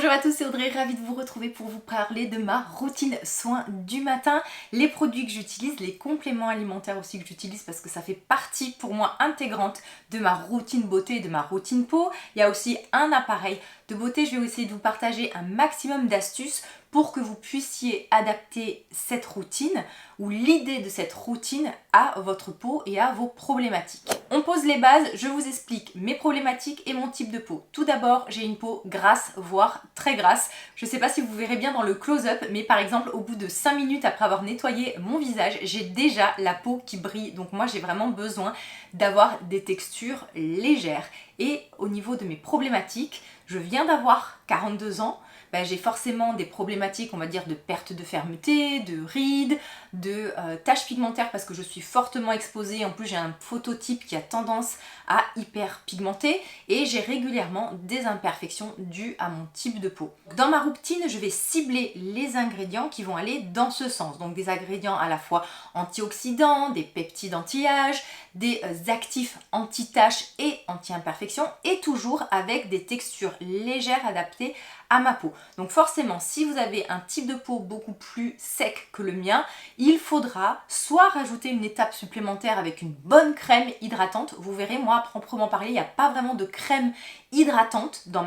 Bonjour à tous, c'est Audrey, ravie de vous retrouver pour vous parler de ma routine soins du matin, les produits que j'utilise, les compléments alimentaires aussi que j'utilise parce que ça fait partie pour moi intégrante de ma routine beauté et de ma routine peau. Il y a aussi un appareil de beauté, je vais essayer de vous partager un maximum d'astuces pour que vous puissiez adapter cette routine ou l'idée de cette routine à votre peau et à vos problématiques. On pose les bases, je vous explique mes problématiques et mon type de peau. Tout d'abord, j'ai une peau grasse, voire très grasse. Je ne sais pas si vous verrez bien dans le close-up, mais par exemple, au bout de 5 minutes après avoir nettoyé mon visage, j'ai déjà la peau qui brille. Donc moi, j'ai vraiment besoin d'avoir des textures légères. Et au niveau de mes problématiques, je viens d'avoir 42 ans. J'ai forcément des problématiques, on va dire, de perte de fermeté, de rides, de taches pigmentaires parce que je suis fortement exposée. En plus, j'ai un phototype qui a tendance à hyper pigmenter et j'ai régulièrement des imperfections dues à mon type de peau. Dans ma routine, je vais cibler les ingrédients qui vont aller dans ce sens. Donc des ingrédients à la fois antioxydants, des peptides anti-âge, des actifs anti-taches et anti-imperfections et toujours avec des textures légères adaptées à ma peau. Donc forcément, si vous avez un type de peau beaucoup plus sec que le mien, il faudra soit rajouter une étape supplémentaire avec une bonne crème hydratante. Vous verrez, moi, à proprement parler, il n'y a pas vraiment de crème hydratante dans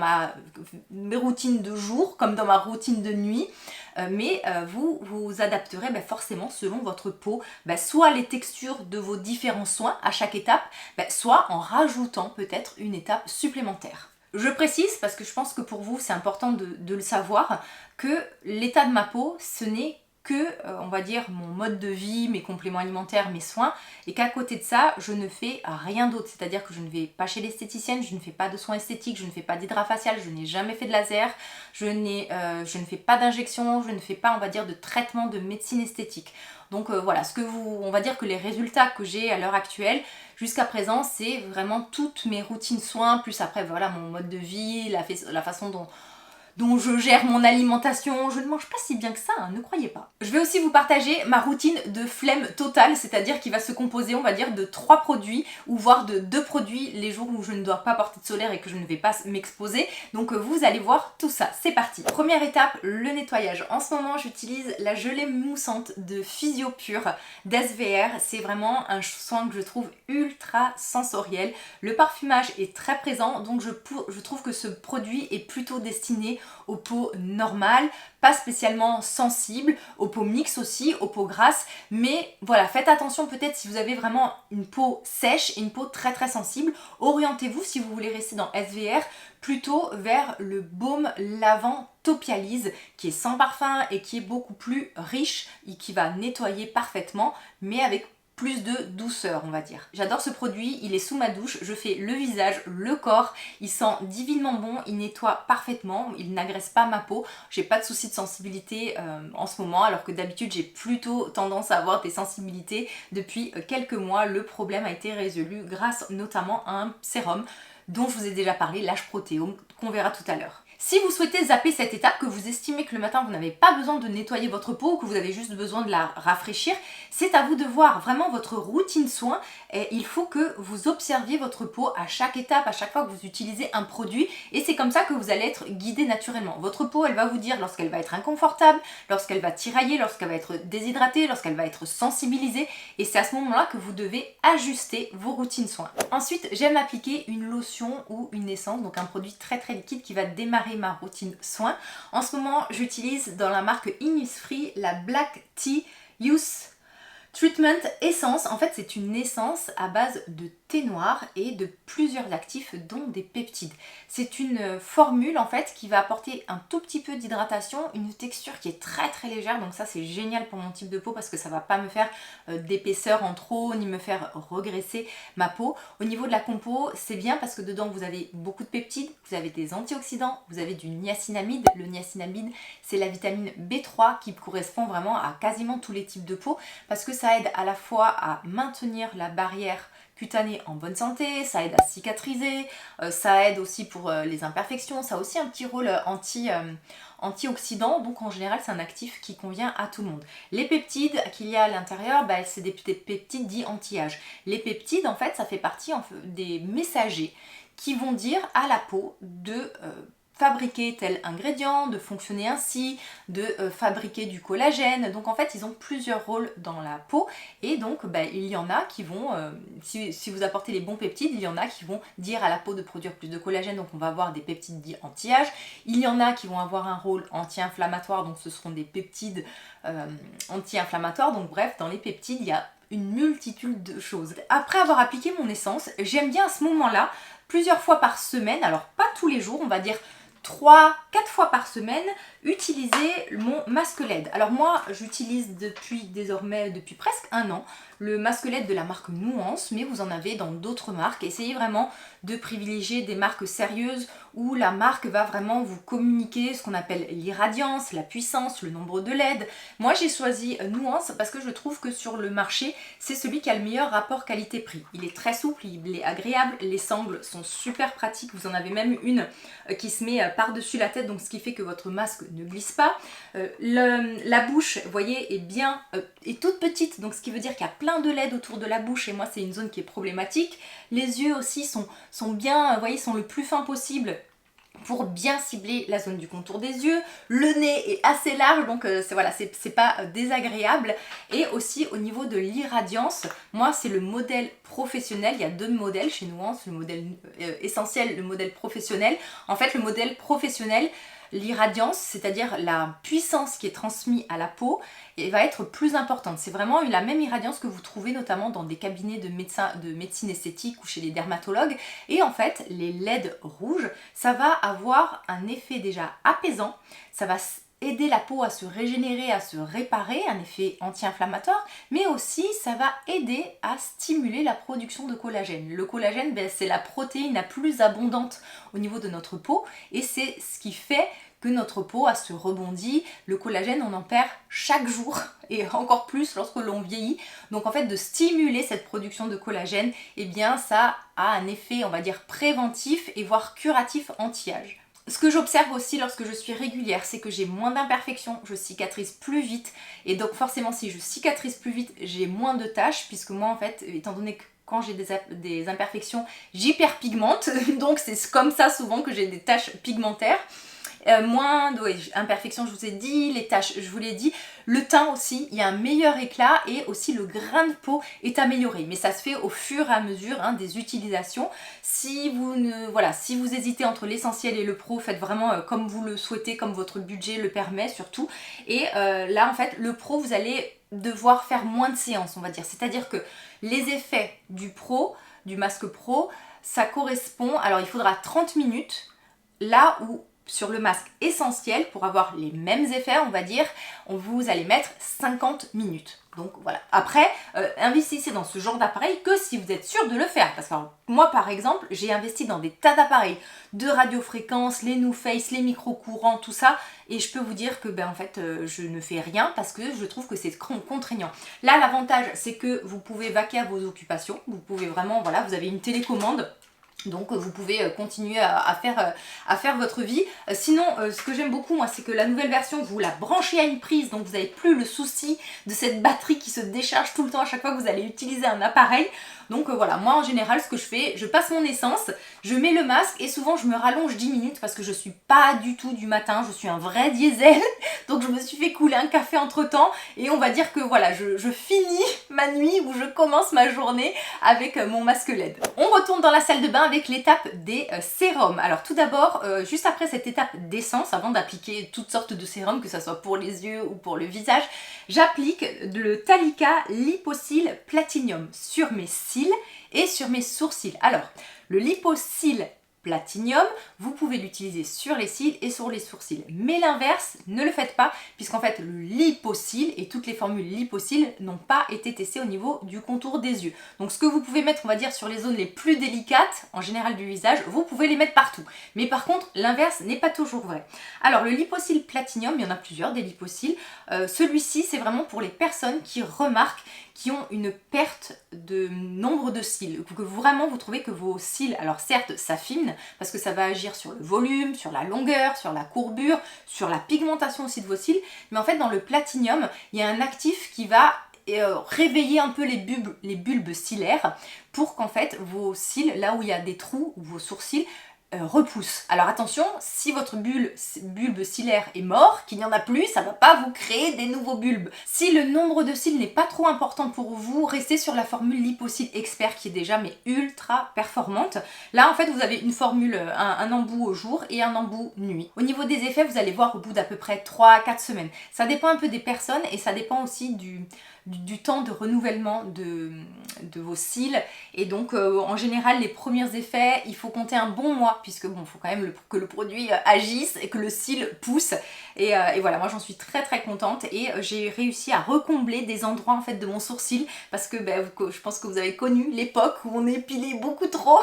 mes routines de jour comme dans ma routine de nuit. Mais vous vous adapterez forcément selon votre peau, soit les textures de vos différents soins à chaque étape, soit en rajoutant peut-être une étape supplémentaire. Je précise, parce que je pense que pour vous c'est important de le savoir, que l'état de ma peau, ce n'est que, on va dire, mon mode de vie, mes compléments alimentaires, mes soins, et qu'à côté de ça, je ne fais rien d'autre. C'est-à-dire que je ne vais pas chez l'esthéticienne, je ne fais pas de soins esthétiques, je ne fais pas d'hydrafacial, je n'ai jamais fait de laser, je ne fais pas d'injection, je ne fais pas, on va dire, de traitement de médecine esthétique. Donc voilà, on va dire que les résultats que j'ai à l'heure actuelle, jusqu'à présent, c'est vraiment toutes mes routines soins, plus après voilà mon mode de vie, la façon dont je gère mon alimentation. Je ne mange pas si bien que ça, hein, ne croyez pas. Je vais aussi vous partager ma routine de flemme totale, c'est-à-dire qui va se composer, on va dire, de 3 produits ou voire de 2 produits les jours où je ne dois pas porter de solaire et que je ne vais pas m'exposer. Donc vous allez voir tout ça, c'est parti. Première étape, le nettoyage. En ce moment, j'utilise la gelée moussante de Physiopure d'SVR. C'est vraiment un soin que je trouve ultra sensoriel. Le parfumage est très présent, donc je trouve que ce produit est plutôt destiné aux peaux normales, pas spécialement sensibles, aux peaux mixtes aussi, aux peaux grasses, mais voilà, faites attention peut-être si vous avez vraiment une peau sèche et une peau très très sensible, orientez-vous si vous voulez rester dans SVR plutôt vers le baume lavant Topialise qui est sans parfum et qui est beaucoup plus riche et qui va nettoyer parfaitement mais avec plus de douceur, on va dire. J'adore ce produit, il est sous ma douche, je fais le visage, le corps, il sent divinement bon, il nettoie parfaitement, il n'agresse pas ma peau, j'ai pas de soucis de sensibilité en ce moment, alors que d'habitude j'ai plutôt tendance à avoir des sensibilités. Depuis quelques mois, le problème a été résolu grâce notamment à un sérum dont je vous ai déjà parlé, l'Age Protéome, qu'on verra tout à l'heure. Si vous souhaitez zapper cette étape, que vous estimez que le matin vous n'avez pas besoin de nettoyer votre peau, que vous avez juste besoin de la rafraîchir, c'est à vous de voir vraiment votre routine soin et il faut que vous observiez votre peau à chaque étape, à chaque fois que vous utilisez un produit et c'est comme ça que vous allez être guidé naturellement. Votre peau, elle va vous dire lorsqu'elle va être inconfortable, lorsqu'elle va tirailler, lorsqu'elle va être déshydratée, lorsqu'elle va être sensibilisée et c'est à ce moment-là que vous devez ajuster vos routines soins. Ensuite, j'aime appliquer une lotion ou une essence, donc un produit très très liquide qui va démarrer ma routine soin. En ce moment, j'utilise dans la marque Innisfree la Black Tea Youth Treatment Essence. En fait, c'est une essence à base de thé noir et de plusieurs actifs dont des peptides. C'est une formule en fait qui va apporter un tout petit peu d'hydratation, une texture qui est très très légère, donc ça c'est génial pour mon type de peau parce que ça va pas me faire d'épaisseur en trop ni me faire regresser ma peau. Au niveau de la compo, c'est bien parce que dedans vous avez beaucoup de peptides, vous avez des antioxydants, vous avez du niacinamide. Le niacinamide, c'est la vitamine B3 qui correspond vraiment à quasiment tous les types de peau parce que ça aide à la fois à maintenir la barrière cutanée en bonne santé, ça aide à cicatriser, ça aide aussi pour les imperfections, ça a aussi un petit rôle antioxydant, donc en général c'est un actif qui convient à tout le monde. Les peptides qu'il y a à l'intérieur, c'est des peptides dits anti-âge. Les peptides en fait ça fait partie des messagers qui vont dire à la peau de fabriquer tel ingrédient, de fonctionner ainsi, de fabriquer du collagène. Donc en fait, ils ont plusieurs rôles dans la peau et donc il y en a qui vont, si vous apportez les bons peptides, il y en a qui vont dire à la peau de produire plus de collagène, donc on va avoir des peptides dits anti-âge. Il y en a qui vont avoir un rôle anti-inflammatoire, donc ce seront des peptides anti-inflammatoires. Donc bref, dans les peptides, il y a une multitude de choses. Après avoir appliqué mon essence, j'aime bien à ce moment-là, plusieurs fois par semaine, alors pas tous les jours, on va dire 3-4 fois par semaine, utiliser mon masque LED. Alors moi, j'utilise depuis presque un an, le masque LED de la marque Nuance, mais vous en avez dans d'autres marques. Essayez vraiment de privilégier des marques sérieuses où la marque va vraiment vous communiquer ce qu'on appelle l'irradiance, la puissance, le nombre de LED. Moi, j'ai choisi Nuance parce que je trouve que sur le marché, c'est celui qui a le meilleur rapport qualité-prix. Il est très souple, il est agréable, les sangles sont super pratiques. Vous en avez même une qui se met par-dessus la tête, donc ce qui fait que votre masque ne glisse pas. La bouche, vous voyez, est toute petite, donc ce qui veut dire qu'il y a plein de LED autour de la bouche et moi c'est une zone qui est problématique. Les yeux aussi sont bien, vous voyez, sont le plus fin possible pour bien cibler la zone du contour des yeux. Le nez est assez large, donc c'est pas désagréable. Et aussi au niveau de l'irradiance, moi c'est le modèle professionnel. Il y a deux modèles chez Nuance, le modèle essentiel, le modèle professionnel. En fait, le modèle professionnel, l'irradiance, c'est-à-dire la puissance qui est transmise à la peau, va être plus importante. C'est vraiment la même irradiance que vous trouvez notamment dans des cabinets de médecine esthétique ou chez les dermatologues. Et en fait, les LED rouges, ça va avoir un effet déjà apaisant, ça va aider la peau à se régénérer, à se réparer, un effet anti-inflammatoire, mais aussi ça va aider à stimuler la production de collagène. Le collagène, c'est la protéine la plus abondante au niveau de notre peau et c'est ce qui fait que notre peau a ce rebondi. Le collagène, on en perd chaque jour et encore plus lorsque l'on vieillit. Donc en fait, de stimuler cette production de collagène, eh bien ça a un effet, on va dire, préventif et voire curatif anti-âge. Ce que j'observe aussi lorsque je suis régulière, c'est que j'ai moins d'imperfections, je cicatrise plus vite et donc forcément si je cicatrise plus vite, j'ai moins de taches puisque moi en fait, étant donné que quand j'ai des imperfections, j'hyperpigmente, donc c'est comme ça souvent que j'ai des taches pigmentaires. Moins d'imperfections, je vous ai dit, les taches, je vous l'ai dit. Le teint aussi, il y a un meilleur éclat et aussi le grain de peau est amélioré. Mais ça se fait au fur et à mesure des utilisations. Si vous hésitez entre l'essentiel et le pro, faites vraiment comme vous le souhaitez, comme votre budget le permet surtout. Et là, en fait, le pro, vous allez devoir faire moins de séances, on va dire. C'est-à-dire que les effets du masque pro, ça correspond... Alors, il faudra 30 minutes, là où... Sur le masque essentiel, pour avoir les mêmes effets, on va dire, vous allez mettre 50 minutes. Donc voilà. Après, investissez dans ce genre d'appareil que si vous êtes sûr de le faire. Parce que moi, par exemple, j'ai investi dans des tas d'appareils de radiofréquence, les NuFace, les micro-courants, tout ça. Et je peux vous dire que en fait, je ne fais rien parce que je trouve que c'est contraignant. Là, l'avantage, c'est que vous pouvez vaquer à vos occupations. Vous pouvez vraiment, voilà, vous avez une télécommande. Donc vous pouvez continuer à faire votre vie. Sinon, ce que j'aime beaucoup, moi, c'est que la nouvelle version, vous la branchez à une prise, donc vous n'avez plus le souci de cette batterie qui se décharge tout le temps à chaque fois que vous allez utiliser un appareil. Donc voilà, moi en général, ce que je fais, je passe mon essence, je mets le masque et souvent je me rallonge 10 minutes parce que je suis pas du tout du matin, je suis un vrai diesel. Donc je me suis fait couler un café entre temps et on va dire que voilà, je finis ma nuit ou je commence ma journée avec mon masque LED. On retourne dans la salle de bain avec l'étape des sérums. Alors tout d'abord, juste après cette étape d'essence, avant d'appliquer toutes sortes de sérums, que ce soit pour les yeux ou pour le visage, j'applique le Talika Liposil Platinum sur mes cils et sur mes sourcils. Alors, le Liposil Platinum, vous pouvez l'utiliser sur les cils et sur les sourcils. Mais l'inverse, ne le faites pas, puisqu'en fait, le Liposil et toutes les formules Liposil n'ont pas été testées au niveau du contour des yeux. Donc, ce que vous pouvez mettre, on va dire, sur les zones les plus délicates, en général du visage, vous pouvez les mettre partout. Mais par contre, l'inverse n'est pas toujours vrai. Alors, le Liposil Platinum, il y en a plusieurs, des Liposil. Celui-ci, c'est vraiment pour les personnes qui remarquent qui ont une perte de nombre de cils, que vraiment vous trouvez que vos cils, alors certes s'affinent, parce que ça va agir sur le volume, sur la longueur, sur la courbure, sur la pigmentation aussi de vos cils, mais en fait dans le platinium, il y a un actif qui va réveiller un peu les bulbes cilaires pour qu'en fait vos cils, là où il y a des trous ou vos sourcils, repousse. Alors attention, si votre bulbe ciliaire est mort, qu'il n'y en a plus, ça ne va pas vous créer des nouveaux bulbes. Si le nombre de cils n'est pas trop important pour vous, restez sur la formule Lipocil Expert qui est déjà mais ultra performante. Là en fait vous avez une formule, un embout au jour et un embout nuit. Au niveau des effets, vous allez voir au bout d'à peu près 3 à 4 semaines. Ça dépend un peu des personnes et ça dépend aussi du temps de renouvellement de vos cils. Et donc en général les premiers effets, il faut compter un bon mois puisque bon, il faut quand même que le produit agisse et que le cil pousse. Et voilà, moi j'en suis très très contente et j'ai réussi à recombler des endroits en fait de mon sourcil parce que je pense que vous avez connu l'époque où on épilait beaucoup trop.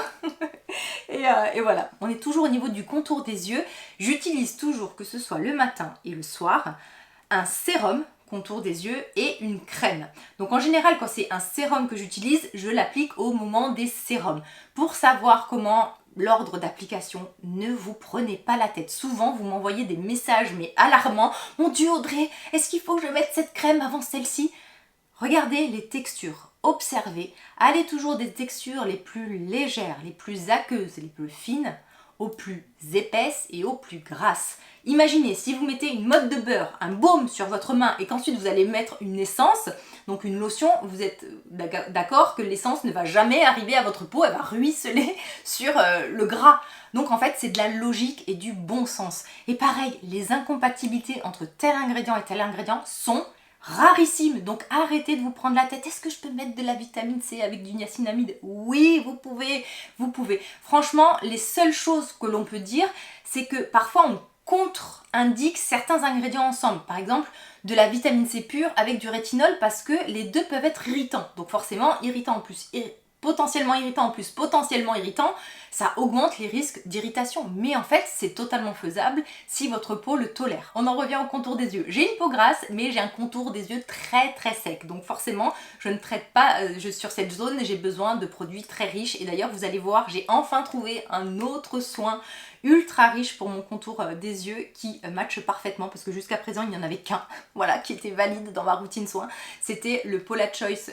et voilà, on est toujours au niveau du contour des yeux. J'utilise toujours, que ce soit le matin et le soir, un sérum contour des yeux et une crème. Donc en général quand c'est un sérum que j'utilise, je l'applique au moment des sérums. Pour savoir comment l'ordre d'application, ne vous prenez pas la tête. Souvent vous m'envoyez des messages mais alarmants. Mon Dieu Audrey, est-ce qu'il faut que je mette cette crème avant celle-ci? Regardez les textures, observez, allez toujours des textures les plus légères, les plus aqueuses, les plus fines, aux plus épaisses et aux plus grasses. Imaginez si vous mettez une motte de beurre, un baume sur votre main et qu'ensuite vous allez mettre une essence, donc une lotion, vous êtes d'accord que l'essence ne va jamais arriver à votre peau, elle va ruisseler sur le gras. Donc en fait c'est de la logique et du bon sens. Et pareil, les incompatibilités entre tel ingrédient et tel ingrédient sont rarissimes. Donc arrêtez de vous prendre la tête. Est-ce que je peux mettre de la vitamine C avec du niacinamide? Oui, vous pouvez, vous pouvez. Franchement, les seules choses que l'on peut dire, c'est que parfois on contre-indique certains ingrédients ensemble. Par exemple, de la vitamine C pure avec du rétinol parce que les deux peuvent être irritants. Donc forcément, irritant en plus, potentiellement irritant, ça augmente les risques d'irritation. Mais en fait, c'est totalement faisable si votre peau le tolère. On en revient au contour des yeux. J'ai une peau grasse, mais j'ai un contour des yeux très très sec. Donc forcément, je ne traite pas sur cette zone, j'ai besoin de produits très riches. Et d'ailleurs, vous allez voir, j'ai enfin trouvé un autre soin ultra riche pour mon contour des yeux qui matche parfaitement parce que jusqu'à présent il n'y en avait qu'un, voilà, qui était valide dans ma routine soin. C'était le Paula Choice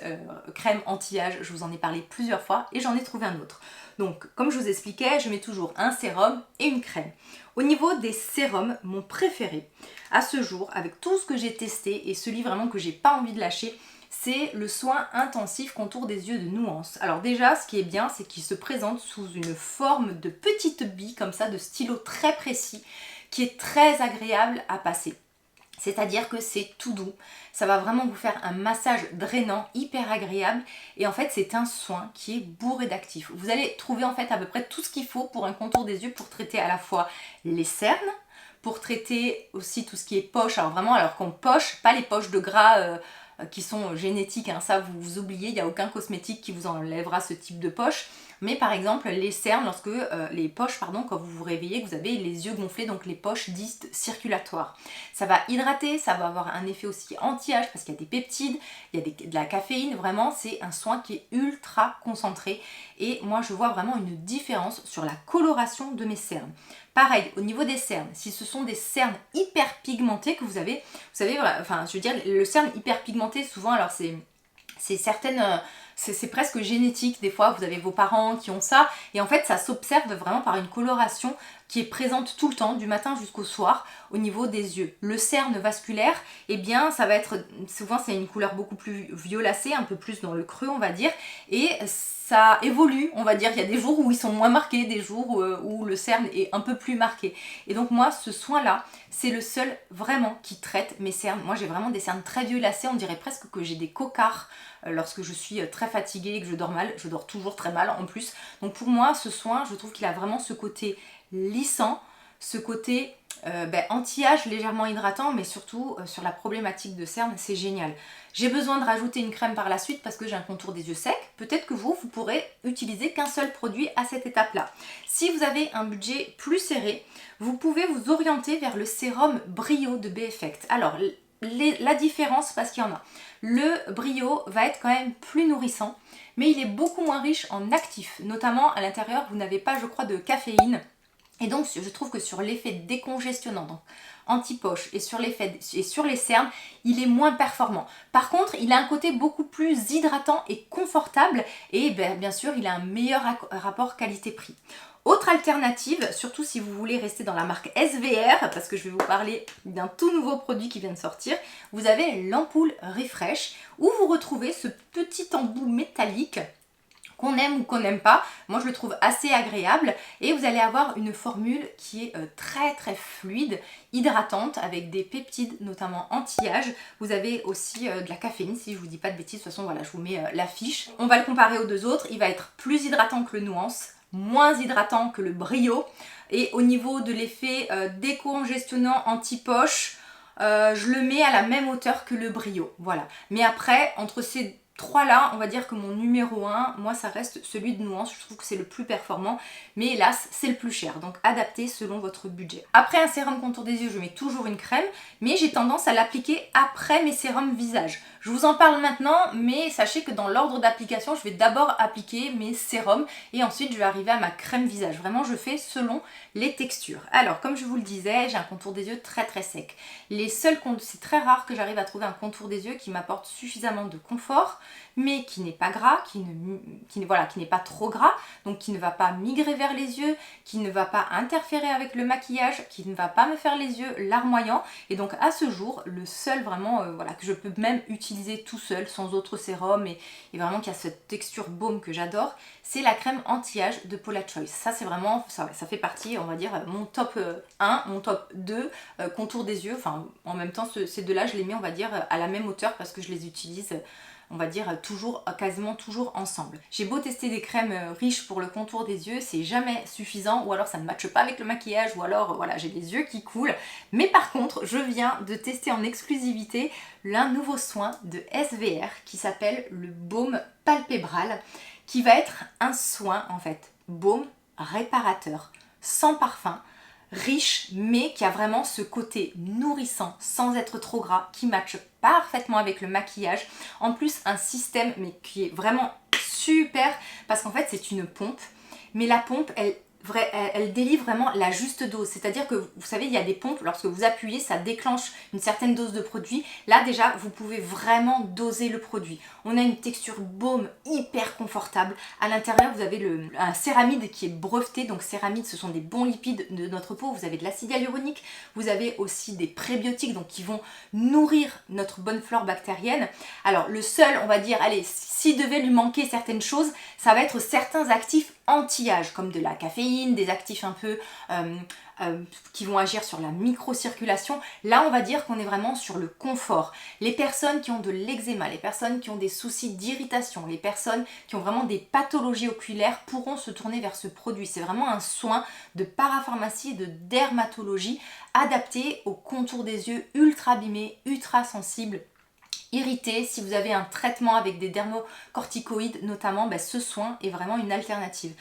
crème anti-âge, je vous en ai parlé plusieurs fois et j'en ai trouvé un autre. Donc comme je vous expliquais, je mets toujours un sérum et une crème. Au niveau des sérums, mon préféré à ce jour, avec tout ce que j'ai testé et celui vraiment que j'ai pas envie de lâcher, c'est le soin intensif contour des yeux de Nuance. Alors déjà, ce qui est bien, c'est qu'il se présente sous une forme de petite bille, comme ça, de stylo très précis, qui est très agréable à passer. C'est-à-dire que c'est tout doux, ça va vraiment vous faire un massage drainant, hyper agréable, et en fait c'est un soin qui est bourré d'actifs. Vous allez trouver en fait à peu près tout ce qu'il faut pour un contour des yeux pour traiter à la fois les cernes, pour traiter aussi tout ce qui est poche, alors qu'on poche, pas les poches de gras qui sont génétiques, hein, ça vous oubliez, il n'y a aucun cosmétique qui vous enlèvera ce type de poche. Mais par exemple les cernes, les poches, quand vous vous réveillez, que vous avez les yeux gonflés, donc les poches dites circulatoires. Ça va hydrater, ça va avoir un effet aussi anti-âge parce qu'il y a des peptides, il y a de la caféine, vraiment c'est un soin qui est ultra concentré et moi je vois vraiment une différence sur la coloration de mes cernes. Pareil, au niveau des cernes, si ce sont des cernes hyper pigmentées que vous avez, vous savez, je veux dire, le cerne hyper pigmenté, souvent, alors c'est certaines... c'est presque génétique, des fois vous avez vos parents qui ont ça et en fait ça s'observe vraiment par une coloration qui est présente tout le temps, du matin jusqu'au soir au niveau des yeux. Le cerne vasculaire, eh bien ça va être, souvent c'est une couleur beaucoup plus violacée, un peu plus dans le creux on va dire, et ça évolue, on va dire, il y a des jours où ils sont moins marqués, des jours où le cerne est un peu plus marqué. Et donc moi, ce soin-là, c'est le seul vraiment qui traite mes cernes. Moi, j'ai vraiment des cernes très violacées, on dirait presque que j'ai des cocards lorsque je suis très fatiguée et que je dors mal. Je dors toujours très mal en plus. Donc pour moi, ce soin, je trouve qu'il a vraiment ce côté lissant, ce côté anti-âge légèrement hydratant, mais surtout sur la problématique de cernes, c'est génial. J'ai besoin de rajouter une crème par la suite parce que j'ai un contour des yeux secs. Peut-être que vous pourrez utiliser qu'un seul produit à cette étape-là. Si vous avez un budget plus serré, vous pouvez vous orienter vers le sérum Brio de B-Effect. Alors, la différence, parce qu'il y en a. Le Brio va être quand même plus nourrissant, mais il est beaucoup moins riche en actifs. Notamment, à l'intérieur, vous n'avez pas, je crois, de caféine. Et donc, je trouve que sur l'effet décongestionnant, donc anti-poche et sur les cernes, il est moins performant. Par contre, il a un côté beaucoup plus hydratant et confortable et bien sûr, il a un meilleur rapport qualité-prix. Autre alternative, surtout si vous voulez rester dans la marque SVR, parce que je vais vous parler d'un tout nouveau produit qui vient de sortir, vous avez l'ampoule Refresh, où vous retrouvez ce petit embout métallique qu'on aime ou qu'on n'aime pas. Moi je le trouve assez agréable et vous allez avoir une formule qui est très très fluide, hydratante, avec des peptides notamment anti-âge. Vous avez aussi de la caféine, si je vous dis pas de bêtises. De toute façon voilà, je vous mets l'affiche. On va le comparer aux deux autres. Il va être plus hydratant que le Nuance, moins hydratant que le Brio, et au niveau de l'effet décongestionnant anti-poche, je le mets à la même hauteur que le Brio, voilà. Mais après, entre ces trois là, on va dire que mon numéro 1, moi ça reste celui de Nuance. Je trouve que c'est le plus performant, mais hélas c'est le plus cher, donc adaptez selon votre budget. Après un sérum contour des yeux, je mets toujours une crème, mais j'ai tendance à l'appliquer après mes sérums visage. Je vous en parle maintenant, mais sachez que dans l'ordre d'application, je vais d'abord appliquer mes sérums et ensuite je vais arriver à ma crème visage. Vraiment, je fais selon les textures. Alors, comme je vous le disais, j'ai un contour des yeux très très sec. C'est très rare que j'arrive à trouver un contour des yeux qui m'apporte suffisamment de confort, mais qui n'est pas gras, qui n'est pas trop gras, donc qui ne va pas migrer vers les yeux, qui ne va pas interférer avec le maquillage, qui ne va pas me faire les yeux larmoyants. Et donc à ce jour, le seul vraiment que je peux même utiliser tout seul, sans autre sérum, et vraiment qui a cette texture baume que j'adore, c'est la crème anti-âge de Paula Choice. Ça c'est vraiment, ça fait partie, on va dire, mon top 1, mon top 2 contour des yeux. Enfin, en même temps, ces deux-là, je les mets, on va dire, à la même hauteur parce que je les utilise on va dire quasiment toujours ensemble. J'ai beau tester des crèmes riches pour le contour des yeux, c'est jamais suffisant, ou alors ça ne matche pas avec le maquillage, ou alors voilà, j'ai les yeux qui coulent. Mais par contre, je viens de tester en exclusivité l'un nouveau soin de SVR qui s'appelle le baume palpébral, qui va être un soin en fait, baume réparateur, sans parfum, riche, mais qui a vraiment ce côté nourrissant sans être trop gras, qui matche parfaitement avec le maquillage. En plus, un système mais qui est vraiment super parce qu'en fait c'est une pompe, mais la pompe elle délivre vraiment la juste dose. C'est-à-dire que vous savez, il y a des pompes, lorsque vous appuyez, ça déclenche une certaine dose de produit. Là déjà, vous pouvez vraiment doser le produit. On a une texture baume hyper confortable. À l'intérieur, vous avez un céramide qui est breveté. Donc céramide, ce sont des bons lipides de notre peau. Vous avez de l'acide hyaluronique. Vous avez aussi des prébiotiques, donc qui vont nourrir notre bonne flore bactérienne. Alors le seul, on va dire, allez, s'il devait lui manquer certaines choses, ça va être certains actifs anti-âge, comme de la caféine, des actifs un peu qui vont agir sur la microcirculation. Là, on va dire qu'on est vraiment sur le confort. Les personnes qui ont de l'eczéma, les personnes qui ont des soucis d'irritation, les personnes qui ont vraiment des pathologies oculaires pourront se tourner vers ce produit. C'est vraiment un soin de parapharmacie et de dermatologie adapté au contour des yeux ultra abîmés, ultra sensibles, irrité. Si vous avez un traitement avec des dermocorticoïdes notamment, ce soin est vraiment une alternative,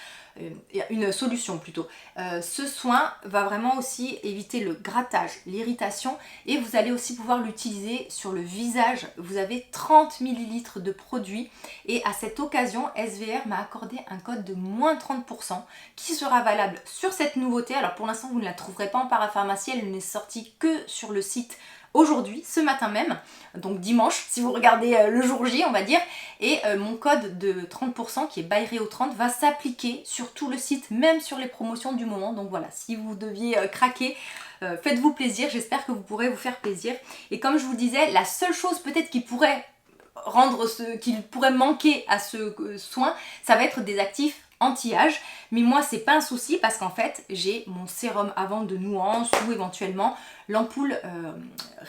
une solution plutôt. Ce soin va vraiment aussi éviter le grattage, l'irritation, et vous allez aussi pouvoir l'utiliser sur le visage. Vous avez 30 ml de produit et à cette occasion, SVR m'a accordé un code de moins 30% qui sera valable sur cette nouveauté. Alors pour l'instant, vous ne la trouverez pas en parapharmacie, elle n'est sortie que sur le site aujourd'hui, ce matin même, donc dimanche, si vous regardez le jour J, on va dire, et mon code de 30% qui est ByReo30 va s'appliquer sur tout le site, même sur les promotions du moment. Donc voilà, si vous deviez craquer, faites-vous plaisir, j'espère que vous pourrez vous faire plaisir. Et comme je vous le disais, la seule chose peut-être qui pourrait qu'il pourrait manquer à ce soin, ça va être des actifs anti-âge, mais moi c'est pas un souci parce qu'en fait j'ai mon sérum avant de Nuance ou éventuellement l'ampoule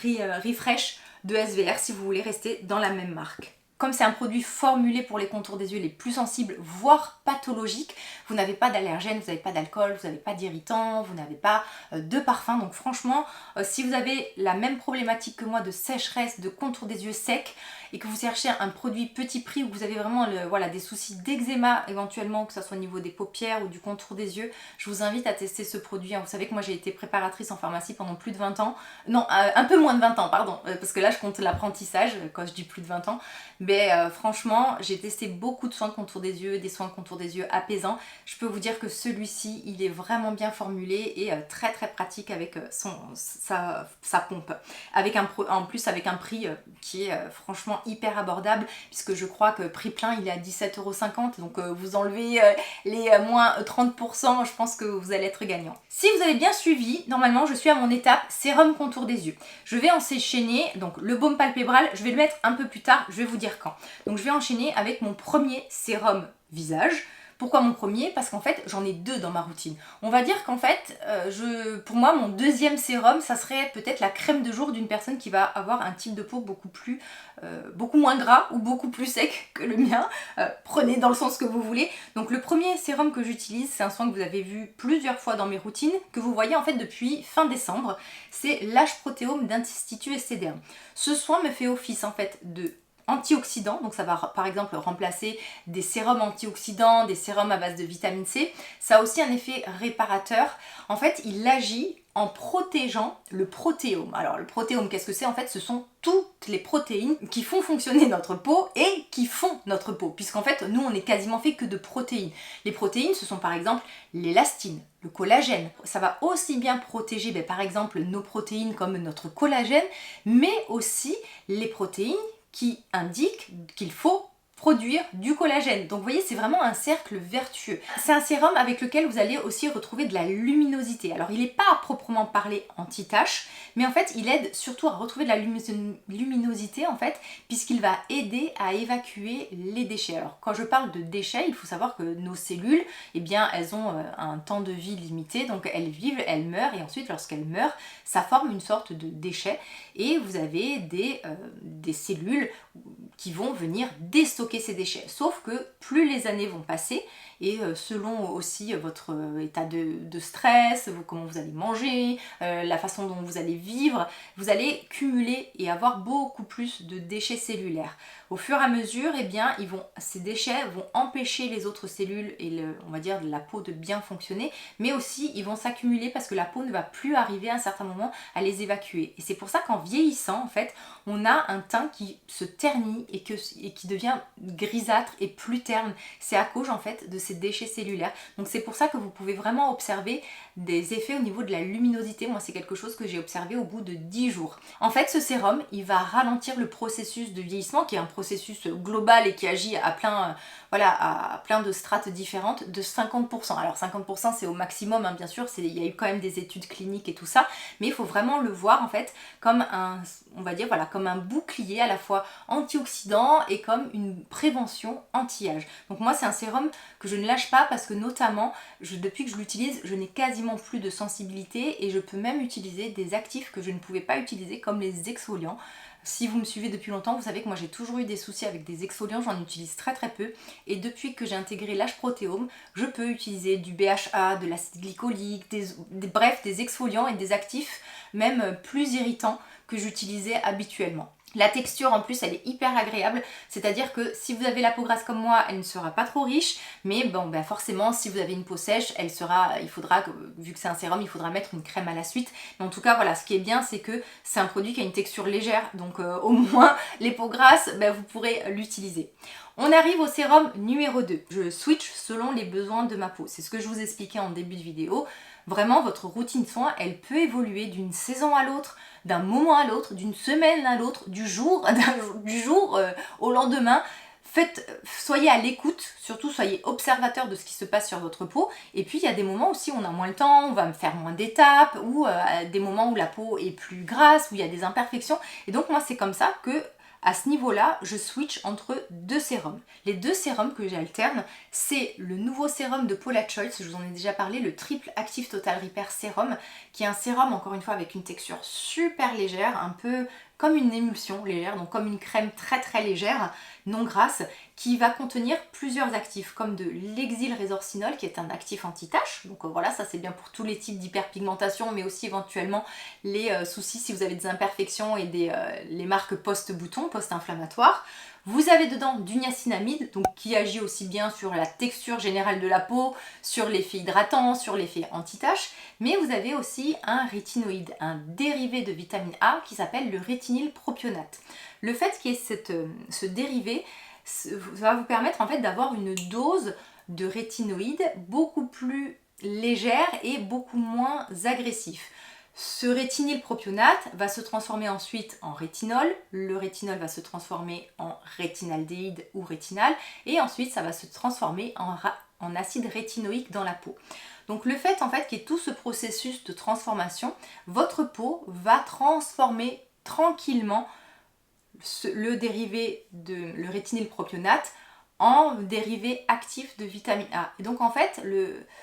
Refresh de SVR si vous voulez rester dans la même marque. Comme c'est un produit formulé pour les contours des yeux les plus sensibles, voire pathologiques, vous n'avez pas d'allergènes, vous n'avez pas d'alcool, vous n'avez pas d'irritant, vous n'avez pas de parfum. Donc franchement, si vous avez la même problématique que moi de sécheresse, de contour des yeux secs, et que vous cherchez un produit petit prix, où vous avez vraiment des soucis d'eczéma éventuellement, que ce soit au niveau des paupières ou du contour des yeux, je vous invite à tester ce produit. Vous savez que moi j'ai été préparatrice en pharmacie pendant plus de 20 ans, non, un peu moins de 20 ans, pardon, parce que là je compte l'apprentissage quand je dis plus de 20 ans, franchement, j'ai testé beaucoup de soins de contour des yeux, des soins de contour des yeux apaisants. Je peux vous dire que celui-ci, il est vraiment bien formulé et très très pratique avec sa pompe. En plus avec un prix qui est franchement hyper abordable, puisque je crois que prix plein il est à 17,50 €, donc vous enlevez les moins 30%, je pense que vous allez être gagnant. Si vous avez bien suivi, normalement je suis à mon étape sérum contour des yeux. Je vais enchaîner, donc le baume palpébral, je vais le mettre un peu plus tard, je vais vous dire quand. Donc je vais enchaîner avec mon premier sérum visage. Pourquoi mon premier? Parce qu'en fait, j'en ai deux dans ma routine. On va dire qu'en fait, pour moi, mon deuxième sérum, ça serait peut-être la crème de jour d'une personne qui va avoir un type de peau beaucoup moins gras ou beaucoup plus sec que le mien. Prenez dans le sens que vous voulez. Donc le premier sérum que j'utilise, c'est un soin que vous avez vu plusieurs fois dans mes routines, que vous voyez en fait depuis fin décembre. C'est l'H-Protéome d'Institut SCDM. Ce soin me fait office en fait de antioxydants, donc ça va par exemple remplacer des sérums antioxydants, des sérums à base de vitamine C. Ça a aussi un effet réparateur. En fait, il agit en protégeant le protéome. Alors le protéome, qu'est-ce que c'est? En fait, ce sont toutes les protéines qui font fonctionner notre peau et qui font notre peau, puisqu'en fait, nous, on est quasiment fait que de protéines. Les protéines, ce sont par exemple l'élastine, le collagène. Ça va aussi bien protéger, par exemple, nos protéines comme notre collagène, mais aussi les protéines qui indique qu'il faut produire du collagène. Donc vous voyez, c'est vraiment un cercle vertueux. C'est un sérum avec lequel vous allez aussi retrouver de la luminosité. Alors il n'est pas à proprement parler anti-tache, mais en fait il aide surtout à retrouver de la luminosité en fait, puisqu'il va aider à évacuer les déchets. Alors quand je parle de déchets, il faut savoir que nos cellules, eh bien elles ont un temps de vie limité, donc elles vivent, elles meurent, et ensuite lorsqu'elles meurent, ça forme une sorte de déchet, et vous avez des cellules qui vont venir déstocker ces déchets. Sauf que plus les années vont passer, et selon aussi votre état de stress, comment vous allez manger, la façon dont vous allez vivre, vous allez cumuler et avoir beaucoup plus de déchets cellulaires. Au fur et à mesure, eh bien, ces déchets vont empêcher les autres cellules et on va dire la peau de bien fonctionner, mais aussi ils vont s'accumuler parce que la peau ne va plus arriver à un certain moment à les évacuer. Et c'est pour ça qu'en vieillissant, en fait, on a un teint qui se ternit et qui devient grisâtre et plus terne. C'est à cause en fait de ces déchets cellulaires. Donc c'est pour ça que vous pouvez vraiment observer des effets au niveau de la luminosité. Moi, c'est quelque chose que j'ai observé au bout de 10 jours. En fait, ce sérum, il va ralentir le processus de vieillissement, qui est un processus global et qui agit à plein de strates différentes, de 50%. Alors 50% c'est au maximum, hein, bien sûr, il y a eu quand même des études cliniques et tout ça, mais il faut vraiment le voir en fait comme comme un bouclier à la fois antioxydant et comme une prévention anti-âge. Donc moi, c'est un sérum que je ne lâche pas parce que notamment, depuis que je l'utilise, je n'ai quasiment plus de sensibilité et je peux même utiliser des actifs que je ne pouvais pas utiliser comme les exfoliants. Si vous me suivez depuis longtemps, vous savez que moi j'ai toujours eu des soucis avec des exfoliants, j'en utilise très très peu. Et depuis que j'ai intégré l'H-Protéome, je peux utiliser du BHA, de l'acide glycolique, bref, des exfoliants et des actifs même plus irritants que j'utilisais habituellement. La texture en plus elle est hyper agréable, c'est-à-dire que si vous avez la peau grasse comme moi, elle ne sera pas trop riche, mais forcément si vous avez une peau sèche, vu que c'est un sérum, il faudra mettre une crème à la suite. Mais en tout cas voilà, ce qui est bien c'est que c'est un produit qui a une texture légère, donc au moins les peaux grasses, vous pourrez l'utiliser. On arrive au sérum numéro 2. Je switch selon les besoins de ma peau. C'est ce que je vous expliquais en début de vidéo. Vraiment, votre routine de soins, elle peut évoluer d'une saison à l'autre, d'un moment à l'autre, d'une semaine à l'autre, du jour au lendemain. Soyez à l'écoute, surtout soyez observateur de ce qui se passe sur votre peau. Et puis il y a des moments aussi où on a moins le temps, on va me faire moins d'étapes, ou des moments où la peau est plus grasse, où il y a des imperfections. Et donc moi c'est comme ça que à ce niveau-là, je switch entre deux sérums. Les deux sérums que j'alterne, c'est le nouveau sérum de Paula Choice, je vous en ai déjà parlé, le Triple Active Total Repair Sérum, qui est un sérum, encore une fois, avec une texture super légère, un peu comme une émulsion légère, donc comme une crème très très légère, non grasse, qui va contenir plusieurs actifs, comme de l'exylrésorcinol, qui est un actif anti-tache. Donc voilà, ça c'est bien pour tous les types d'hyperpigmentation, mais aussi éventuellement les soucis si vous avez des imperfections et les marques post-boutons, post-inflammatoires. Vous avez dedans du niacinamide, donc qui agit aussi bien sur la texture générale de la peau, sur l'effet hydratant, sur l'effet anti-tache, mais vous avez aussi un rétinoïde, un dérivé de vitamine A qui s'appelle le rétinylpropionate. Le fait qu'il y ait ce dérivé, ça va vous permettre en fait d'avoir une dose de rétinoïde beaucoup plus légère et beaucoup moins agressif. Ce rétinylpropionate va se transformer ensuite en rétinol, le rétinol va se transformer en rétinaldéhyde ou rétinal, et ensuite ça va se transformer en acide rétinoïque dans la peau. Donc le fait en fait qu'il y ait tout ce processus de transformation, votre peau va transformer tranquillement le dérivé le rétinylpropionate en dérivé actif de vitamine A. Et donc en fait,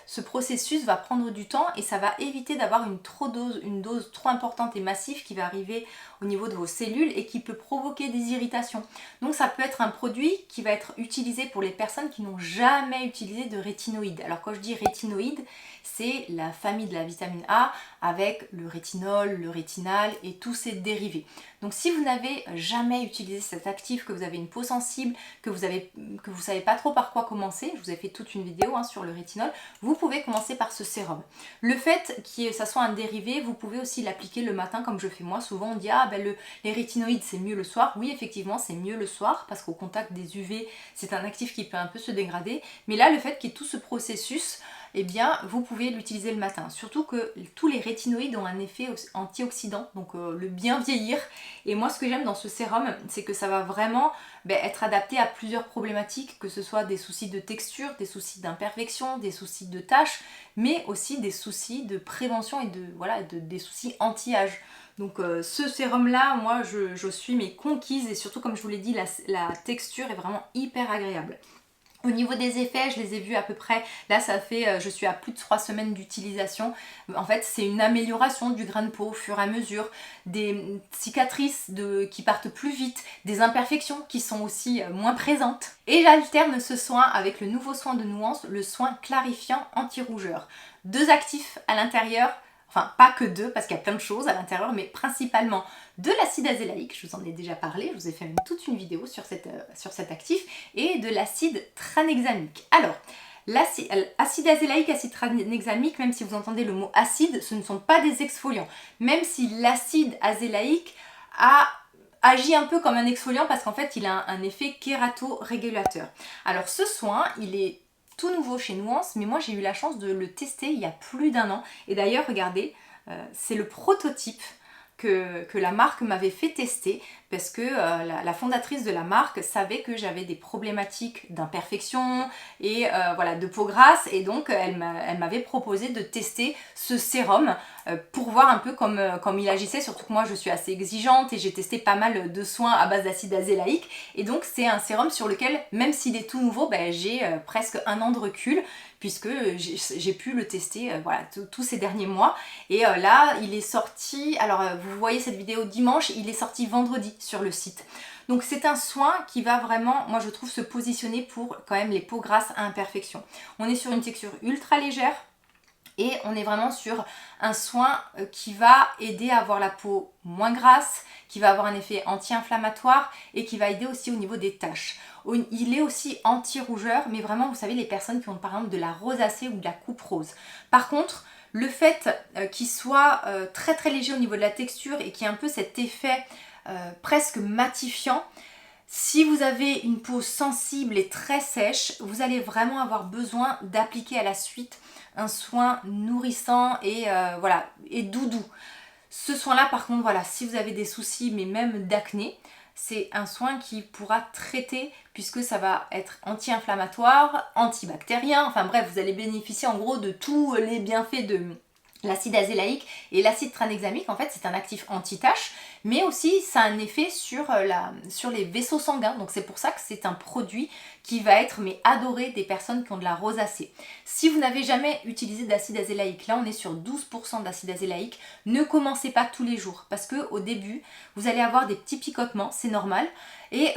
ce processus va prendre du temps et ça va éviter d'avoir une dose trop importante et massive qui va arriver au niveau de vos cellules et qui peut provoquer des irritations. Donc ça peut être un produit qui va être utilisé pour les personnes qui n'ont jamais utilisé de rétinoïde. Alors quand je dis rétinoïde, c'est la famille de la vitamine A avec le rétinol, le rétinal et tous ses dérivés. Donc si vous n'avez jamais utilisé cet actif, que vous avez une peau sensible, que vous savez pas trop par quoi commencer, je vous ai fait toute une vidéo sur le rétinol, vous pouvez commencer par ce sérum. Le fait que ça soit un dérivé, vous pouvez aussi l'appliquer le matin comme je fais moi. Souvent on dit les rétinoïdes c'est mieux le soir. Oui, effectivement c'est mieux le soir parce qu'au contact des UV c'est un actif qui peut un peu se dégrader, mais là le fait qu'il y ait tout ce processus, eh bien vous pouvez l'utiliser le matin. Surtout que tous les rétinoïdes ont un effet antioxydant, donc le bien vieillir. Et moi ce que j'aime dans ce sérum, c'est que ça va vraiment être adapté à plusieurs problématiques, que ce soit des soucis de texture, des soucis d'imperfection, des soucis de taches, mais aussi des soucis de prévention et des soucis anti-âge. Donc ce sérum là, moi je suis conquise, et surtout comme je vous l'ai dit, la texture est vraiment hyper agréable. Au niveau des effets, je les ai vus à peu près, là ça fait, je suis à plus de 3 semaines d'utilisation. En fait c'est une amélioration du grain de peau au fur et à mesure, des cicatrices qui partent plus vite, des imperfections qui sont aussi moins présentes. Et j'alterne ce soin avec le nouveau soin de Nuance, le soin clarifiant anti-rougeur. 2 actifs à l'intérieur, enfin pas que 2 parce qu'il y a plein de choses à l'intérieur, mais principalement de l'acide azélaïque, je vous en ai déjà parlé, je vous ai fait toute une vidéo sur cet actif, et de l'acide tranexamique. Alors, acide azélaïque, acide tranexamique, même si vous entendez le mot acide, ce ne sont pas des exfoliants. Même si l'acide azélaïque agit un peu comme un exfoliant parce qu'en fait il a un effet kératorégulateur. Alors ce soin, il est tout nouveau chez Nuance, mais moi j'ai eu la chance de le tester il y a plus d'1 an. Et d'ailleurs, regardez, c'est le prototype que la marque m'avait fait tester parce que la fondatrice de la marque savait que j'avais des problématiques d'imperfection et de peau grasse, et donc elle m'avait proposé de tester ce sérum pour voir un peu comme il agissait, surtout que moi je suis assez exigeante et j'ai testé pas mal de soins à base d'acide azélaïque, et donc c'est un sérum sur lequel, même s'il est tout nouveau, j'ai presque 1 an de recul puisque j'ai pu le tester tous ces derniers mois. Et là il est sorti, alors vous voyez cette vidéo dimanche, il est sorti vendredi sur le site. Donc c'est un soin qui va vraiment, moi je trouve, se positionner pour quand même les peaux grasses à imperfection. On est sur une texture ultra légère et on est vraiment sur un soin qui va aider à avoir la peau moins grasse, qui va avoir un effet anti-inflammatoire et qui va aider aussi au niveau des taches. Il est aussi anti-rougeur, mais vraiment vous savez, les personnes qui ont par exemple de la rosacée ou de la coupe rose. Par contre, le fait qu'il soit très très léger au niveau de la texture et qu'il y ait un peu cet effet presque matifiant, si vous avez une peau sensible et très sèche, vous allez vraiment avoir besoin d'appliquer à la suite un soin nourrissant et doudou. Ce soin-là, par contre, si vous avez des soucis, mais même d'acné, c'est un soin qui pourra traiter, puisque ça va être anti-inflammatoire, antibactérien, enfin bref, vous allez bénéficier en gros de tous les bienfaits de l'acide azélaïque. Et l'acide tranexamique, en fait, c'est un actif anti-tache, mais aussi ça a un effet sur les vaisseaux sanguins. Donc c'est pour ça que c'est un produit qui va être adoré des personnes qui ont de la rosacée. Si vous n'avez jamais utilisé d'acide azélaïque, là on est sur 12% d'acide azélaïque, ne commencez pas tous les jours parce que au début vous allez avoir des petits picotements, c'est normal, et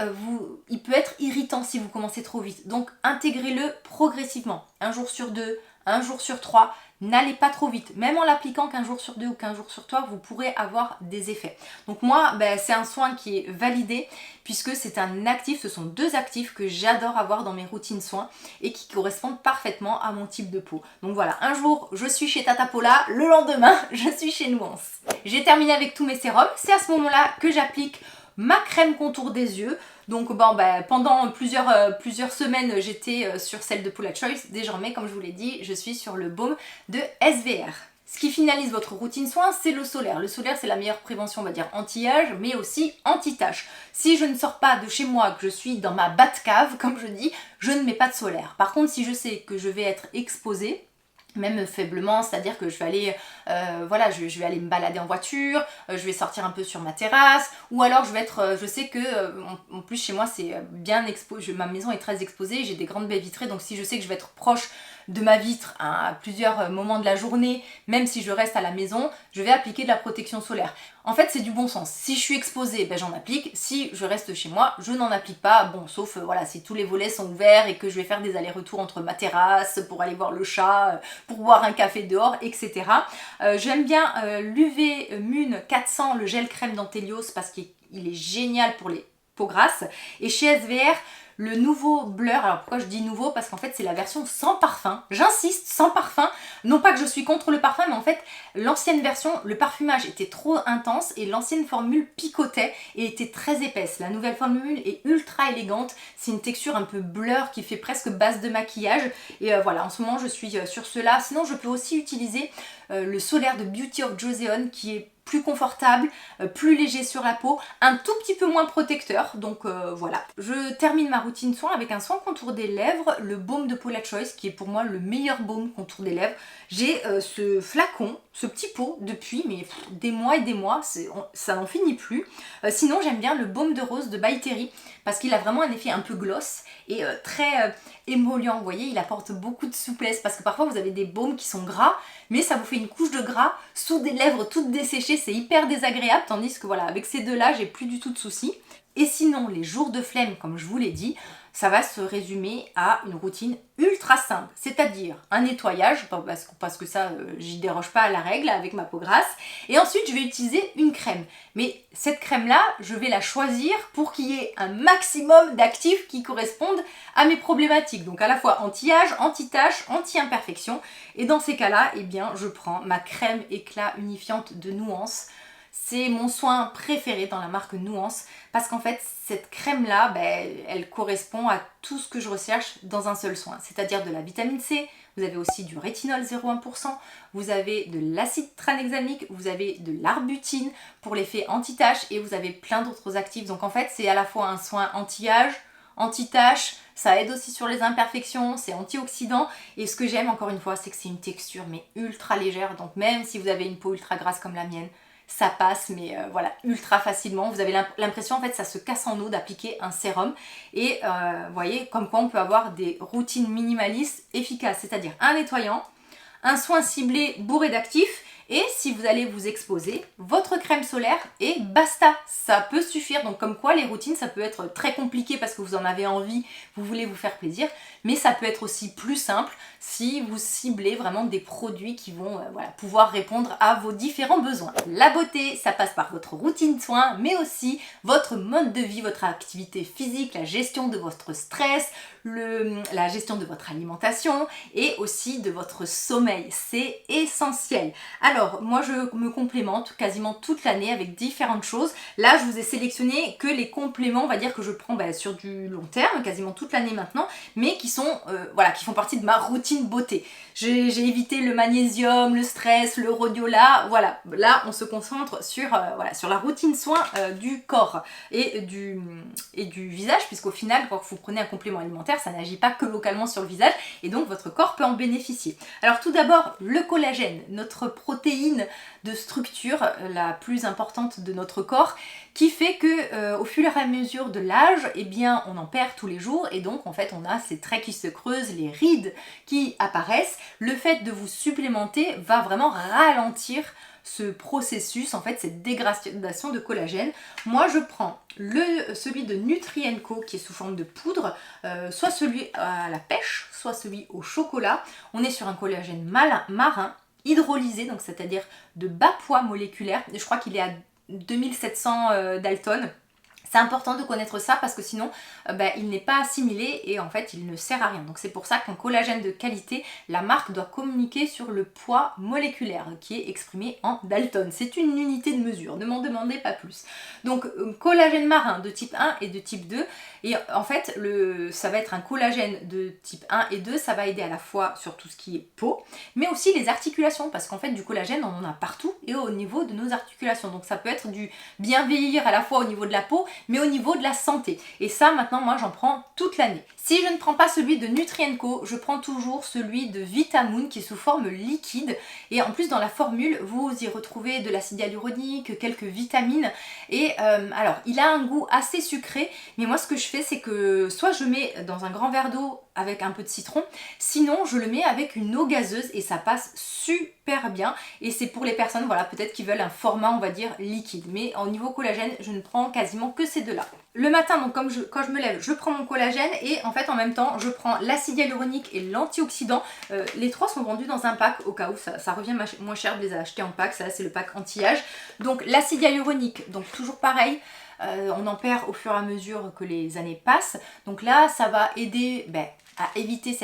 il peut être irritant si vous commencez trop vite. Donc intégrez-le progressivement, 1 jour sur 2, 1 jour sur 3, n'allez pas trop vite. Même en l'appliquant 15 jours sur 2 ou 15 jours sur 3, vous pourrez avoir des effets. Donc moi, c'est un soin qui est validé puisque c'est un actif, ce sont 2 actifs que j'adore avoir dans mes routines soins et qui correspondent parfaitement à mon type de peau. Donc voilà, un jour je suis chez Tata Paula, le lendemain je suis chez Nuance. J'ai terminé avec tous mes sérums, c'est à ce moment-là que j'applique ma crème contour des yeux. Donc pendant plusieurs semaines j'étais sur celle de Paula Choice. Désormais, comme je vous l'ai dit, je suis sur le baume de SVR. Ce qui finalise votre routine soin, c'est le solaire. Le solaire, c'est la meilleure prévention, on va dire, anti-âge, mais aussi anti-tache. Si je ne sors pas de chez moi, que je suis dans ma Batcave, comme je dis, je ne mets pas de solaire. Par contre, si je sais que je vais être exposée, même faiblement, c'est-à-dire que je vais aller, je vais aller me balader en voiture, je vais sortir un peu sur ma terrasse, ou alors je sais que, en plus chez moi c'est bien exposé, ma maison est très exposée, j'ai des grandes baies vitrées, donc si je sais que je vais être proche de ma vitre à plusieurs moments de la journée, même si je reste à la maison, je vais appliquer de la protection solaire. En fait, c'est du bon sens. Si je suis exposée, j'en applique. Si je reste chez moi, je n'en applique pas. Bon, sauf si tous les volets sont ouverts et que je vais faire des allers-retours entre ma terrasse pour aller voir le chat, pour boire un café dehors, etc. J'aime bien l'UV Mune 400, le gel crème d'Antelios, parce qu'il est génial pour les peaux grasses. Et chez SVR, le nouveau Blur, alors pourquoi je dis nouveau? Parce qu'en fait c'est la version sans parfum, j'insiste, sans parfum, non pas que je suis contre le parfum, mais en fait l'ancienne version, le parfumage était trop intense et l'ancienne formule picotait et était très épaisse. La nouvelle formule est ultra élégante, c'est une texture un peu blur qui fait presque base de maquillage et voilà, en ce moment je suis sur cela. Sinon je peux aussi utiliser le solaire de Beauty of Joseon qui est plus confortable, plus léger sur la peau, un tout petit peu moins protecteur, donc voilà. Je termine ma routine soin avec un soin contour des lèvres, le baume de Paula Choice, qui est pour moi le meilleur baume contour des lèvres. J'ai ce flacon, ce petit pot, depuis des mois et des mois, ça n'en finit plus. Sinon j'aime bien le baume de rose de By Terry, parce qu'il a vraiment un effet un peu gloss et très émollient, vous voyez, il apporte beaucoup de souplesse, parce que parfois vous avez des baumes qui sont gras, mais ça vous fait une couche de gras sous des lèvres toutes desséchées, c'est hyper désagréable, tandis que voilà, avec ces deux-là, j'ai plus du tout de soucis. Et sinon, les jours de flemme, comme je vous l'ai dit, ça va se résumer à une routine ultra simple, c'est-à-dire un nettoyage, parce que ça, j'y déroge pas à la règle avec ma peau grasse, et ensuite je vais utiliser une crème. Mais cette crème-là, je vais la choisir pour qu'il y ait un maximum d'actifs qui correspondent à mes problématiques, donc à la fois anti-âge, anti-tache, anti-imperfection, et dans ces cas-là, eh bien, je prends ma crème éclat unifiante de Nuance. C'est mon soin préféré dans la marque Nuance parce qu'en fait cette crème là elle correspond à tout ce que je recherche dans un seul soin, c'est-à-dire de la vitamine C, vous avez aussi du rétinol 0,1%, vous avez de l'acide tranexamique, vous avez de l'arbutine pour l'effet anti-tache et vous avez plein d'autres actifs. Donc en fait c'est à la fois un soin anti-âge, anti-tache, ça aide aussi sur les imperfections, c'est antioxydant et ce que j'aime encore une fois c'est que c'est une texture mais ultra légère, donc même si vous avez une peau ultra grasse comme la mienne, ça passe mais voilà, ultra facilement. Vous avez l'impression en fait ça se casse en eau d'appliquer un sérum et vous voyez comme quoi on peut avoir des routines minimalistes efficaces, c'est-à-dire un nettoyant, un soin ciblé bourré d'actifs et si vous allez vous exposer, votre crème solaire et basta, ça peut suffire. Donc comme quoi les routines ça peut être très compliqué parce que vous en avez envie, vous voulez vous faire plaisir, mais ça peut être aussi plus simple si vous ciblez vraiment des produits qui vont pouvoir répondre à vos différents besoins. La beauté, ça passe par votre routine de soins, mais aussi votre mode de vie, votre activité physique, la gestion de votre stress, la gestion de votre alimentation et aussi de votre sommeil. C'est essentiel. Alors, moi je me complémente quasiment toute l'année avec différentes choses. Là, je vous ai sélectionné que les compléments, on va dire que je prends sur du long terme, quasiment toute l'année maintenant, mais qui sont, qui font partie de ma routine beauté. J'ai évité le magnésium, le stress, le rhodiola, voilà. Là, on se concentre sur la routine soin du corps et du visage, puisqu'au final, quand vous prenez un complément alimentaire, ça n'agit pas que localement sur le visage, et donc votre corps peut en bénéficier. Alors tout d'abord, le collagène, notre protéine de structure la plus importante de notre corps, qui fait que au fur et à mesure de l'âge, eh bien on en perd tous les jours et donc en fait on a ces traits qui se creusent, les rides qui apparaissent. Le fait de vous supplémenter va vraiment ralentir ce processus, en fait cette dégradation de collagène. Moi je prends celui de Nutri & Co qui est sous forme de poudre, soit celui à la pêche, soit celui au chocolat. On est sur un collagène marin, hydrolysé, donc c'est-à-dire de bas poids moléculaire. Je crois qu'il est à 2700 Dalton. C'est important de connaître ça parce que sinon il n'est pas assimilé et en fait il ne sert à rien. Donc c'est pour ça qu'un collagène de qualité, la marque doit communiquer sur le poids moléculaire qui est exprimé en Dalton. C'est une unité de mesure, ne m'en demandez pas plus. Donc collagène marin de type 1 et de type 2. Et en fait ça va être un collagène de type 1 et 2, ça va aider à la fois sur tout ce qui est peau, mais aussi les articulations parce qu'en fait du collagène on en a partout et au niveau de nos articulations. Donc ça peut être du bien vieillir à la fois au niveau de la peau, mais au niveau de la santé. Et ça, maintenant, moi, j'en prends toute l'année. Si je ne prends pas celui de Nutri & Co, je prends toujours celui de Vitamoon qui est sous forme liquide. Et en plus, dans la formule, vous y retrouvez de l'acide hyaluronique, quelques vitamines. Et alors, il a un goût assez sucré, mais moi, ce que je fais, c'est que soit je mets dans un grand verre d'eau avec un peu de citron, sinon je le mets avec une eau gazeuse et ça passe super bien. Et c'est pour les personnes, voilà, peut-être qui veulent un format, on va dire, liquide. Mais au niveau collagène, je ne prends quasiment que ces deux-là. Le matin, donc quand je me lève, je prends mon collagène et en fait en même temps, je prends l'acide hyaluronique et l'antioxydant. Les trois sont vendus dans un pack au cas où ça revient moins cher de les acheter en pack. Ça, c'est le pack anti-âge. Donc l'acide hyaluronique, donc toujours pareil. On en perd au fur et à mesure que les années passent. Donc là, ça va aider à éviter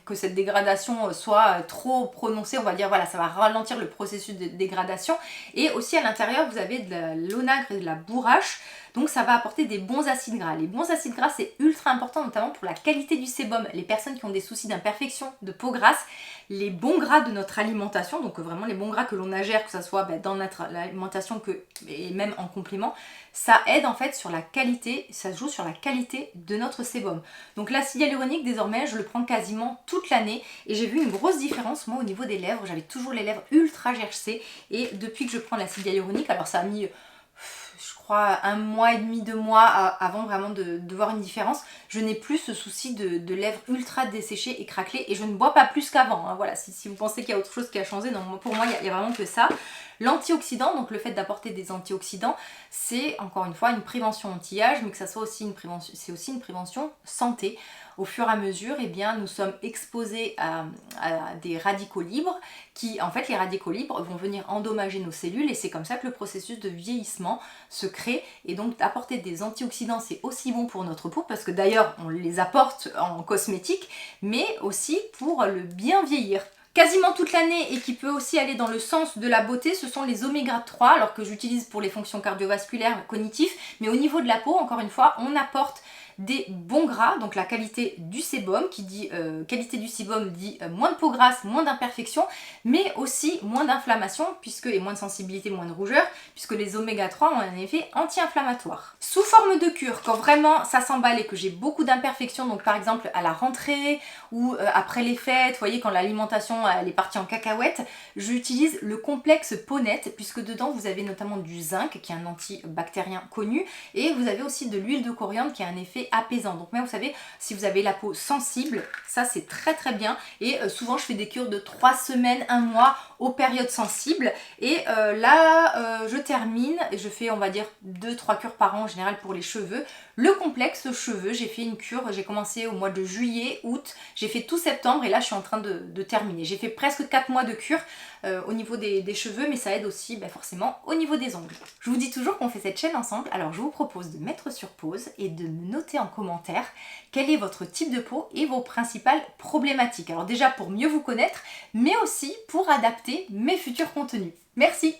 que cette dégradation soit trop prononcée, on va dire, voilà, ça va ralentir le processus de dégradation. Et aussi à l'intérieur, vous avez de l'onagre et de la bourrache, donc ça va apporter des bons acides gras. Les bons acides gras, c'est ultra important, notamment pour la qualité du sébum. Les personnes qui ont des soucis d'imperfection, de peau grasse, les bons gras de notre alimentation, donc vraiment les bons gras que l'on ingère, que ce soit dans notre alimentation et même en complément, ça aide en fait sur la qualité, ça se joue sur la qualité de notre sébum. Donc l'acide hyaluronique, désormais, je le prends quasiment toute l'année et j'ai vu une grosse différence, moi, au niveau des lèvres. J'avais toujours les lèvres ultra gercées et depuis que je prends l'acide hyaluronique, alors ça a mis je crois 1 mois et demi, 2 mois avant vraiment de voir une différence. Je n'ai plus ce souci de lèvres ultra desséchées et craquelées et je ne bois pas plus qu'avant, hein. Voilà, si vous pensez qu'il y a autre chose qui a changé, non, pour moi il y a vraiment que ça. L'antioxydant, donc le fait d'apporter des antioxydants, c'est encore une fois une prévention anti-âge, mais que ça soit aussi une prévention, c'est aussi une prévention santé. Au fur et à mesure, eh bien, nous sommes exposés à des radicaux libres qui, en fait, les radicaux libres vont venir endommager nos cellules et c'est comme ça que le processus de vieillissement se crée. Et donc, apporter des antioxydants, c'est aussi bon pour notre peau parce que d'ailleurs, on les apporte en cosmétique, mais aussi pour le bien vieillir. Quasiment toute l'année et qui peut aussi aller dans le sens de la beauté, ce sont les oméga 3, alors que j'utilise pour les fonctions cardiovasculaires, cognitives, mais au niveau de la peau, encore une fois, on apporte des bons gras, donc la qualité du sébum, qui dit qualité du sébum dit moins de peau grasse, moins d'imperfections, mais aussi moins d'inflammation, et moins de sensibilité, moins de rougeur, puisque les oméga 3 ont un effet anti-inflammatoire. Sous forme de cure, quand vraiment ça s'emballe et que j'ai beaucoup d'imperfections, donc par exemple à la rentrée ou après les fêtes, vous voyez quand l'alimentation elle est partie en cacahuète, j'utilise le complexe peau nette, puisque dedans vous avez notamment du zinc, qui est un antibactérien connu, et vous avez aussi de l'huile de coriandre qui a un effet apaisant. Donc même vous savez, si vous avez la peau sensible, ça c'est très très bien. Et souvent je fais des cures de 3 semaines, 1 mois aux périodes sensibles. Et là je termine et je fais on va dire 2-3 cures par an en général pour les cheveux. Le complexe cheveux, j'ai fait une cure, j'ai commencé au mois de juillet, août, j'ai fait tout septembre et là je suis en train de terminer. J'ai fait presque 4 mois de cure au niveau des cheveux, mais ça aide aussi forcément au niveau des ongles. Je vous dis toujours qu'on fait cette chaîne ensemble, alors je vous propose de mettre sur pause et de me noter en commentaire quel est votre type de peau et vos principales problématiques. Alors déjà pour mieux vous connaître, mais aussi pour adapter mes futurs contenus. Merci!